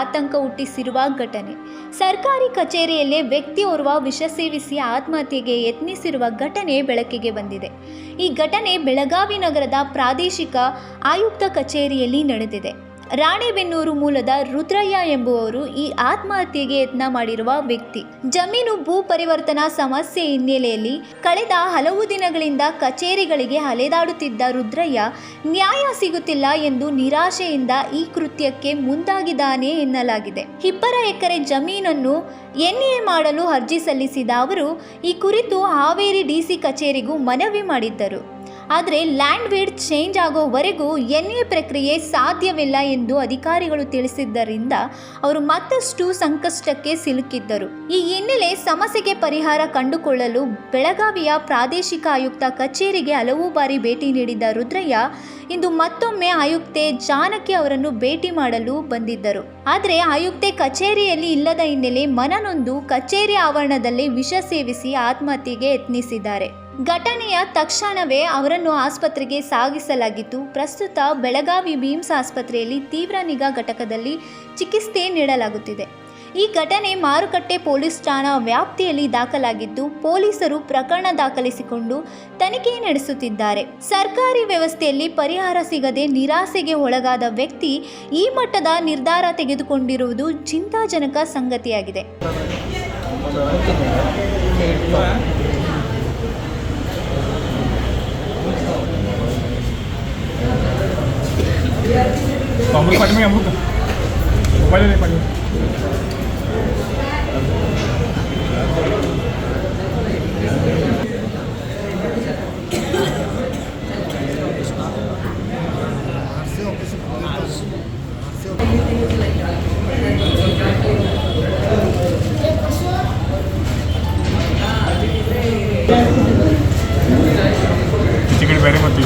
ಆತಂಕ ಹುಟ್ಟಿಸಿರುವ ಘಟನೆ. ಸರ್ಕಾರಿ ಕಚೇರಿಯಲ್ಲೇ ವ್ಯಕ್ತಿಯೋರ್ವ ವಿಷ ಸೇವಿಸಿ ಆತ್ಮಹತ್ಯೆಗೆ ಯತ್ನಿಸಿರುವ ಘಟನೆ ಬೆಳಕಿಗೆ ಬಂದಿದೆ. ಈ ಘಟನೆ ಬೆಳಗಾವಿ ನಗರದ ಪ್ರಾದೇಶಿಕ ಆಯುಕ್ತ ಕಚೇರಿಯಲ್ಲಿ ನಡೆದಿದೆ. ರಾಣೆಬೆನ್ನೂರು ಮೂಲದ ರುದ್ರಯ್ಯ ಎಂಬುವವರು ಈ ಆತ್ಮಹತ್ಯೆಗೆ ಯತ್ನ ಮಾಡಿರುವ ವ್ಯಕ್ತಿ. ಜಮೀನು ಭೂ ಪರಿವರ್ತನಾ ಸಮಸ್ಯೆ ಹಿನ್ನೆಲೆಯಲ್ಲಿ ಕಳೆದ ಹಲವು ದಿನಗಳಿಂದ ಕಚೇರಿಗಳಿಗೆ ಅಲೆದಾಡುತ್ತಿದ್ದ ರುದ್ರಯ್ಯ ನ್ಯಾಯ ಸಿಗುತ್ತಿಲ್ಲ ಎಂದು ನಿರಾಶೆಯಿಂದ ಈ ಕೃತ್ಯಕ್ಕೆ ಮುಂದಾಗಿದ್ದಾನೆ ಎನ್ನಲಾಗಿದೆ. 2 ಎಕರೆ ಜಮೀನನ್ನು ಎನ್ಎ ಮಾಡಲು ಅರ್ಜಿ ಸಲ್ಲಿಸಿದ ಅವರು ಈ ಕುರಿತು ಹಾವೇರಿ ಡಿಸಿ ಕಚೇರಿಗೂ ಮನವಿ ಮಾಡಿದ್ದರು. ಆದರೆ ಲ್ಯಾಂಡ್ ವಿಡ್ತ್ ಚೇಂಜ್ ಆಗೋವರೆಗೂ ಎನ್ಎ ಪ್ರಕ್ರಿಯೆ ಸಾಧ್ಯವಿಲ್ಲ ಎಂದು ಅಧಿಕಾರಿಗಳು ತಿಳಿಸಿದ್ದರಿಂದ ಅವರು ಮತ್ತಷ್ಟು ಸಂಕಷ್ಟಕ್ಕೆ ಸಿಲುಕಿದ್ದರು. ಈ ಹಿನ್ನೆಲೆ ಸಮಸ್ಯೆಗೆ ಪರಿಹಾರ ಕಂಡುಕೊಳ್ಳಲು ಬೆಳಗಾವಿಯ ಪ್ರಾದೇಶಿಕ ಆಯುಕ್ತ ಕಚೇರಿಗೆ ಹಲವು ಬಾರಿ ಭೇಟಿ ನೀಡಿದ್ದ ರುದ್ರಯ್ಯ ಇಂದು ಮತ್ತೊಮ್ಮೆ ಆಯುಕ್ತೆ ಜಾನಕಿ ಅವರನ್ನು ಭೇಟಿ ಮಾಡಲು ಬಂದಿದ್ದರು. ಆದರೆ ಆಯುಕ್ತೆ ಕಚೇರಿಯಲ್ಲಿ ಇಲ್ಲದ ಹಿನ್ನೆಲೆ ಮನನೊಂದು ಕಚೇರಿ ಆವರಣದಲ್ಲೇ ವಿಷ ಸೇವಿಸಿ ಆತ್ಮಹತ್ಯೆಗೆ ಯತ್ನಿಸಿದ್ದಾರೆ. ಘಟನೆಯ ತಕ್ಷಣವೇ ಅವರನ್ನು ಆಸ್ಪತ್ರೆಗೆ ಸಾಗಿಸಲಾಗಿದ್ದು, ಪ್ರಸ್ತುತ ಬೆಳಗಾವಿ ಬಿಮ್ಸ್ ಆಸ್ಪತ್ರೆಯಲ್ಲಿ ತೀವ್ರ ನಿಗಾ ಘಟಕದಲ್ಲಿ ಚಿಕಿತ್ಸೆ ನೀಡಲಾಗುತ್ತಿದೆ. ಈ ಘಟನೆ ಮಾರುಕಟ್ಟೆ ಪೊಲೀಸ್ ಠಾಣಾ ವ್ಯಾಪ್ತಿಯಲ್ಲಿ ದಾಖಲಾಗಿದ್ದು, ಪೊಲೀಸರು ಪ್ರಕರಣ ದಾಖಲಿಸಿಕೊಂಡು ತನಿಖೆ ನಡೆಸುತ್ತಿದ್ದಾರೆ. ಸರ್ಕಾರಿ ವ್ಯವಸ್ಥೆಯಲ್ಲಿ ಪರಿಹಾರ ಸಿಗದೆ ನಿರಾಸೆಗೆ ಒಳಗಾದ ವ್ಯಕ್ತಿ ಈ ಮಟ್ಟದ ನಿರ್ಧಾರ ತೆಗೆದುಕೊಂಡಿರುವುದು ಚಿಂತಾಜನಕ ಸಂಗತಿಯಾಗಿದೆ. ಬೇರೆ ಮತ್ತೆ